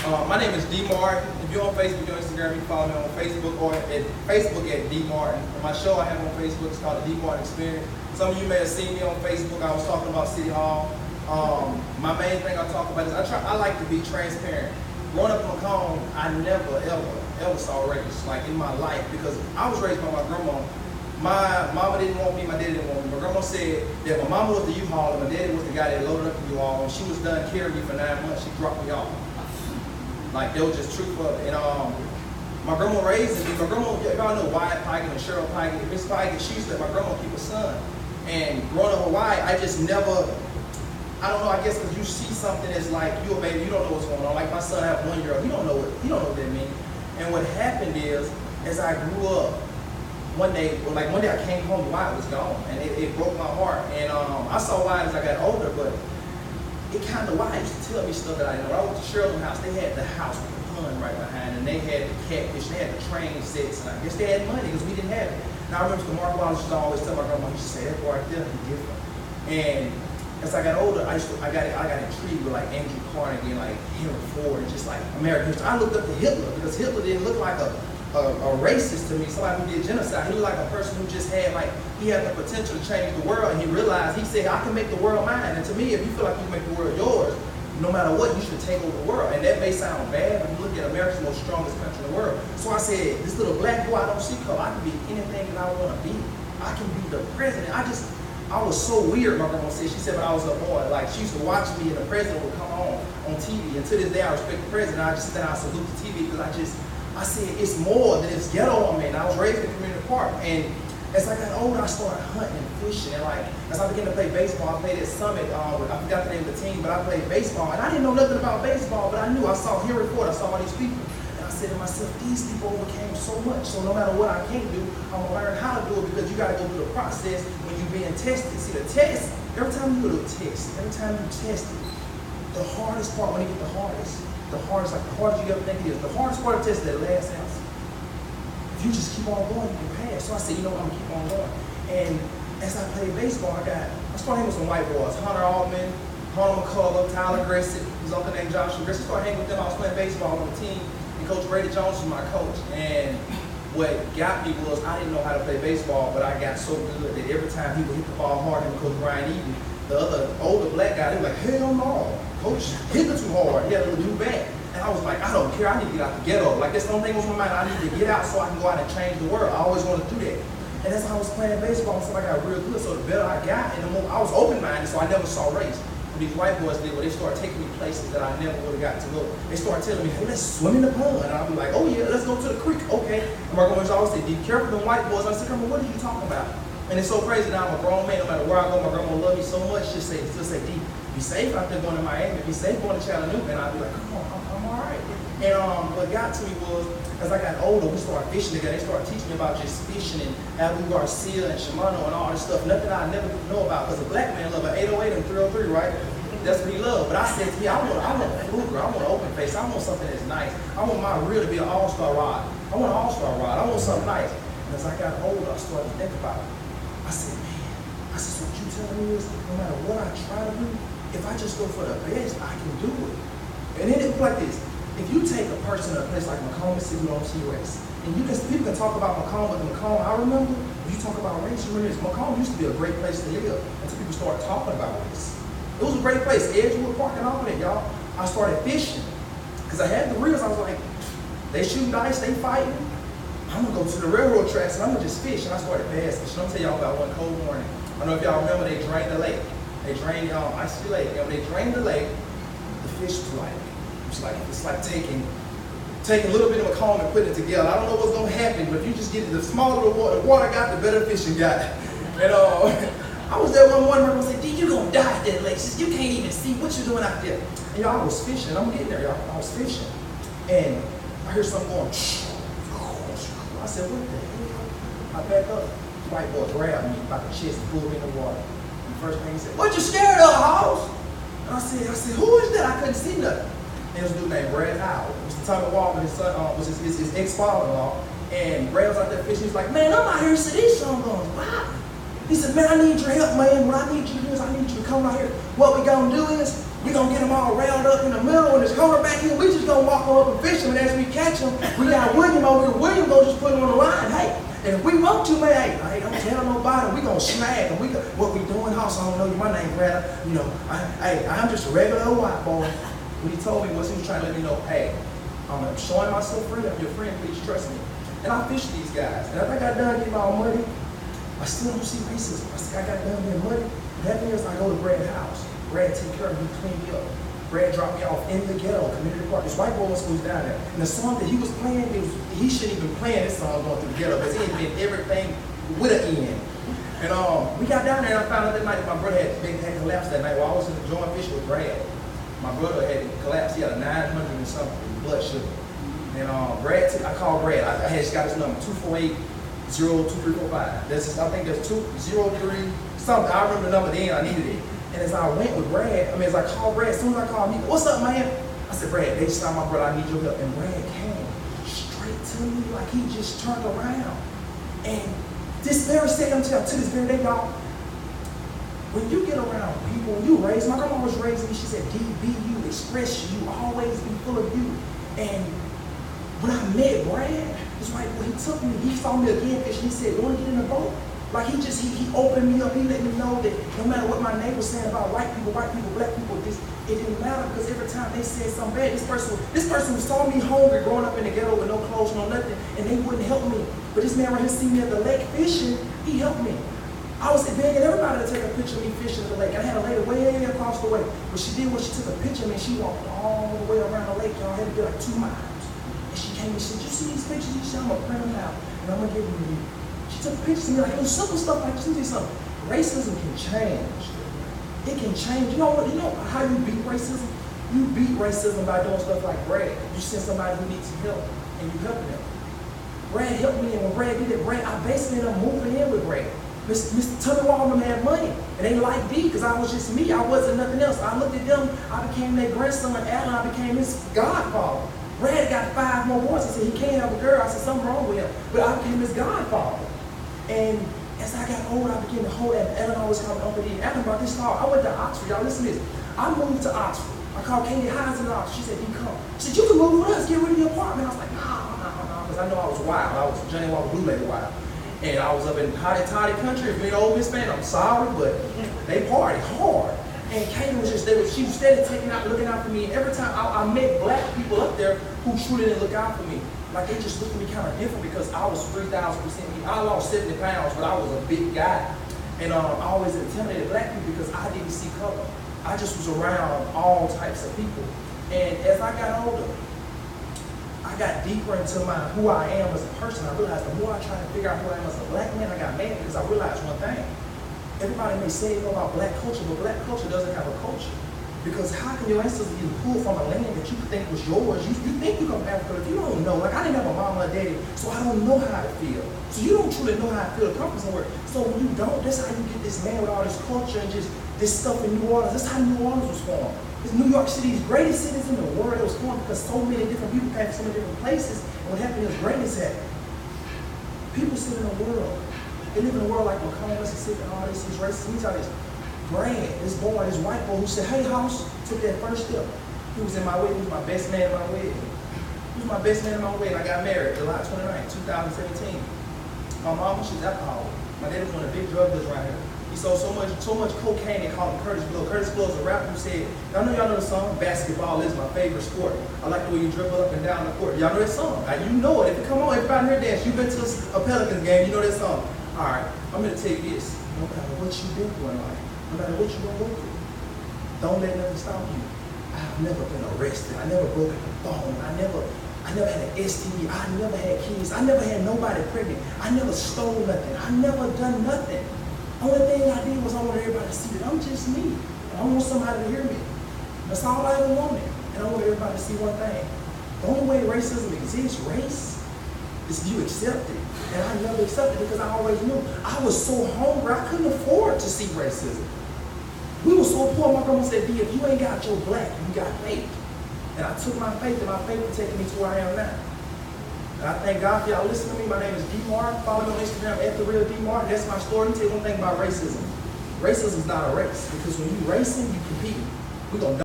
My name is D Martin. If you're on Facebook or Instagram, you can follow me on Facebook or at Facebook at D Martin. And my show I have on Facebook is called The D Martin Experience. Some of you may have seen me on Facebook. I was talking about City Hall. My main thing I talk about is I like to be transparent. Growing up in Macomb, I never ever saw race like in my life because I was raised by my grandma. My mama didn't want me, my daddy didn't want me. My grandma said that my mama was the U-Haul and my daddy was the guy that loaded up the U-Haul. When she was done carrying me for 9 months, she dropped me off. Like, they were just truth of it. And my grandma raised me. My grandma, y'all know Wyatt Pike and Cheryl Pike and Miss Pike, she used to let my grandma keep a son. And growing up with Wyatt, I just never, I don't know, I guess because you see something that's like, you a baby, you don't know what's going on. Like my son, I have 1 year old, he don't know what that means. And what happened is, as I grew up, one day I came home, Wyatt was gone, and it broke my heart. And I saw Wyatt as I got older, but it kind of, Wyatt used to tell me stuff that I know. I went to Sherlin's house, they had the house with the pond right behind, and they had the catfish, they had the train sets, and I guess they had money because we didn't have it. Now I remember the Mark Wallace used to always tell my grandma, he used to say, that boy right there, he's different. And as I got older, I got intrigued with like Andrew Carnegie and like Henry Ford and just like American history. I looked up to Hitler because Hitler didn't look like a racist to me, somebody who did genocide. He looked like a person who just had he had the potential to change the world, and he realized, he said, I can make the world mine. And to me, if you feel like you can make the world yours, no matter what, you should take over the world. And that may sound bad, but you look at America's the most strongest country in the world. So I said, this little black boy, I don't see color. I can be anything that I want to be. I can be the president. I was so weird, my grandma said. She said when I was a boy, like she used to watch me and the president would come on TV. And to this day, I respect the president. I just stand out and salute the TV because I said, it's more than it's ghetto on me. And I was raised in a community park. And as I got older, I started hunting and fishing. And like, as I began to play baseball, I played at Summit. I forgot the name of the team, but I played baseball. And I didn't know nothing about baseball, but I knew. I saw Henry Ford, I saw all these people. And I said to myself, these people overcame so much. So no matter what I can't do, I'm going to learn how to do it because you got to go through the process when you're being tested. See, the test, every time you go to a test, every time you test it, the hardest part, when you get the hardest you ever think it is, the hardest part of the test is that last answer. If you just keep on going, you can pass. So I said, you know, I'm gonna keep on going. And as I played baseball, I started hanging with some white boys, Hunter Altman, Hunter McCullough, Tyler Gressett, his uncle named Joshua Gressett. I started hanging with them. I was playing baseball on the team, and Coach Brady Jones was my coach. And what got me was I didn't know how to play baseball, but I got so good that every time he would hit the ball hard, and Coach Brian Eden, the other older black guy, they were like, hell no, coach, hit it too hard. He had a new bat. And I was like, I don't care, I need to get out the ghetto. Like, that's the only thing that was on my mind. I need to get out so I can go out and change the world. I always wanted to do that. And that's how I was playing baseball, so I got real good. So the better I got, and the more I was open-minded, so I never saw race. What these white boys did, they started taking me places that I never would have got to go. They started telling me, hey, let's swim in the pond. And I'll be like, oh yeah, let's go to the creek, okay. And my grandma always say, be careful them white boys. I said, grandma, what are you talking about? And it's so crazy now, I'm a grown man, no matter where I go, my grandma love me so much, just say, D, be safe out there going to Miami, be safe going to Chattanooga. And I'll be like, come on, I'm all right. And what got to me was, as I got older, we started fishing together. They started teaching me about just fishing and Abu Garcia and Shimano and all this stuff. Nothing I never know about, because a black man loves an 808 and 303, right? That's what he loved. But I said to me, I want a fluker, I want an open face, I want something that's nice. I want my reel to be an all-star rod. I want an all-star rod. I want something nice. And as I got older, I started to think about it. I said, so what you telling me is, no matter what I try to do, if I just go for the best, I can do it. And then it was like this. If you take a person to a place like Macomb, Mississippi, on TUS, and people can talk about Macomb, but Macomb, I remember, if you talk about race, you remember Macomb used to be a great place to live until people started talking about race. It was a great place, Edgewood Park and all of that, y'all. I started fishing, because I had the reels. I was like, they shoot dice, they fighting. I'm gonna go to the railroad tracks and I'm gonna just fish. And I started bass fishing. I'm gonna tell y'all about one cold morning. I don't know if y'all remember, they drained the lake. They drained Icy Lake. And when they drained the lake, the fish was like, it's like taking a little bit of a comb and putting it together. I don't know what's gonna happen, but if you just get the smaller the water got, the better fish you got. And I was there one morning, and I said, you're gonna die at that lake. She said, you can't even see what you're doing out there. And y'all, I was fishing. I'm getting there, y'all. I was fishing. And I heard something going, I said, what the hell? I backed up. The white boy grabbed me by the chest and pulled me in the water. And the first thing he said, what you scared of, house? And I said, who is that? I couldn't see nothing. And there was a dude named Brad Howell. Mr. Tommy Walker, his son, was his ex-father-in-law. And Brad was out there fishing. He was like, man, I'm out here to see these songs going. Wow. He said, man, I need your help, man. What I need you to do is I need you to come out here. What we gonna do is we gonna get them all round up in the middle and this corner back here. We just gonna walk go up and fish him, and as we catch him, we got William over here. William gonna just put him on the line. Hey, and if we want to, man, hey, don't tell nobody. We gonna snag him. What we doing, house? I don't know you. My name, Brad. You know, I'm just a regular white boy. What he told me was he was trying to let me know, hey, I'm showing myself friend. I'm your friend. Please trust me. And I fished these guys. And after I got done getting all muddy, I still don't see racism. I got done getting muddy. That means I go to Brad's house. Brad take care of me, clean me up. Brad dropped me off in the ghetto, community park. This white boy was down there. And the song that he was playing, he shouldn't even playing this song going through the ghetto because he had been everything with an end. And we got down there and I found out that night that my brother had collapsed that night while I was enjoying fishing with Brad. My brother had collapsed. He had a 900 and something blood sugar. And Brad, I called Brad. I had just got his number, 248-02345. I think that's 203 something. I remember the number then. I needed it. And as I went with Brad, as I called Brad, as soon as I called him, what's up, man? I said, Brad, they just found my brother. I need your help. And Brad came straight to me like he just turned around. And this very second, to this very day, y'all, when you get around people, when you raise, my grandma was raising me, she said, DB, you express you, always be full of you. And when I met Brad, it's like when he took me, he saw me again fishing, he said, you want to get in the boat? Like he opened me up, he let me know that no matter what my neighbors saying about white people, black people, it didn't matter because every time they said something bad, this person who saw me hungry growing up in the ghetto with no clothes, no nothing, and they wouldn't help me. But this man right here see me at the lake fishing, he helped me. I was begging everybody to take a picture of me fishing at the lake. I had a lady way across the way. But she did what she took a picture of me and she walked all the way around the lake. Y'all had to be like 2 miles. And she came and said, you see these pictures? She said, I'm gonna print them out and I'm gonna give them to you. She took pictures of me like, it was simple stuff like, just do something. Racism can change. It can change. You know how you beat racism? You beat racism by doing stuff like Brad. You send somebody who needs some help and you help them. Brad helped me, and when Brad did it, I basically ended up moving in with Brad. Mr. Tubby Walden had money. It ain't like D, because I was just me. I wasn't nothing else. I looked at them, I became their grandson, Alan, I became his godfather. Brad got 5 more boys. He said, he can't have a girl. I said, something wrong with him. But I became his godfather. And as I got older, I began to hold that. Ellen always called me Uncle D. Ellen brought this thought. I went to Oxford. Y'all listen to this. I moved to Oxford. I called Katie Hines in Oxford. She said, D, come. She said, you can move with us. Get rid of your apartment. I was like, nah. Because I know I was wild. I was Johnny Walker Blue Lady wild. And I was up in hotty toddy country. If you're an Ole Miss fan, I'm sorry, but they party hard. And Katie was just, she was steady looking out for me. And every time I met black people up there who truly didn't look out for me. Like they just looked at me kind of different because I was 3,000% me. I lost 70 pounds, but I was a big guy. And I always intimidated black people because I didn't see color. I just was around all types of people. And as I got older, I got deeper into who I am as a person. I realized the more I try to figure out who I am as a black man, I got mad because I realized one thing. Everybody may say they know about black culture, but black culture doesn't have a culture. Because how can your ancestors get pulled from a land that you think was yours? You think you come from Africa, if you don't know. Like I didn't have a mama or daddy, so I don't know how to feel. So you don't truly know how to feel to come from somewhere. So when you don't, that's how you get this man with all this culture and just this stuff in New Orleans. That's how New Orleans was formed. It's New York City's greatest cities in the world. It was formed because so many different people came from so many different places. And what happened is greatness happened. People sit in the world. They live in a world like Macomb, Mississippi, and all this racism. Let me tell you this. Brad, this boy, this white boy who said, hey, house, took that first step. He was in my wedding. He was my best man in my wedding. He was my best man in my wedding. I got married July 29, 2017. My mama, she's alcoholic. My dad was one of the big drug dealers around here. He sold so much cocaine, they called him Curtis Blow. Curtis Blow is a rapper who said, y'all know the song, basketball is my favorite sport. I like the way you dribble up and down the court. Y'all know that song. Now, you know it. If you come on, everybody here dance. You've been to a Pelicans game, you know that song. All right, I'm going to take this. No matter what you've been through in life, no matter what you're going to go through, don't let nothing stop you. I've never been arrested. I never broken a bone. I never had an STD. I never had kids. I never had nobody pregnant. I never stole nothing. I never done nothing. Only thing I did was I wanted everybody to see that I'm just me. And I want somebody to hear me. That's all I ever wanted. And I want everybody to see one thing. The only way racism exists, race, is if you accept it. And I never accepted it because I always knew. I was so hungry, I couldn't afford to see racism. We were so poor, my grandma said, D, if you ain't got your black, you got faith. And I took my faith, and my faith has taken me to where I am now. And I thank God for y'all listening to me. My name is D Martin. Follow me on Instagram at @TheRealDMartin. That's my story. Let me tell you one thing about racism. Racism is not a race because when you racing, you compete. We're gonna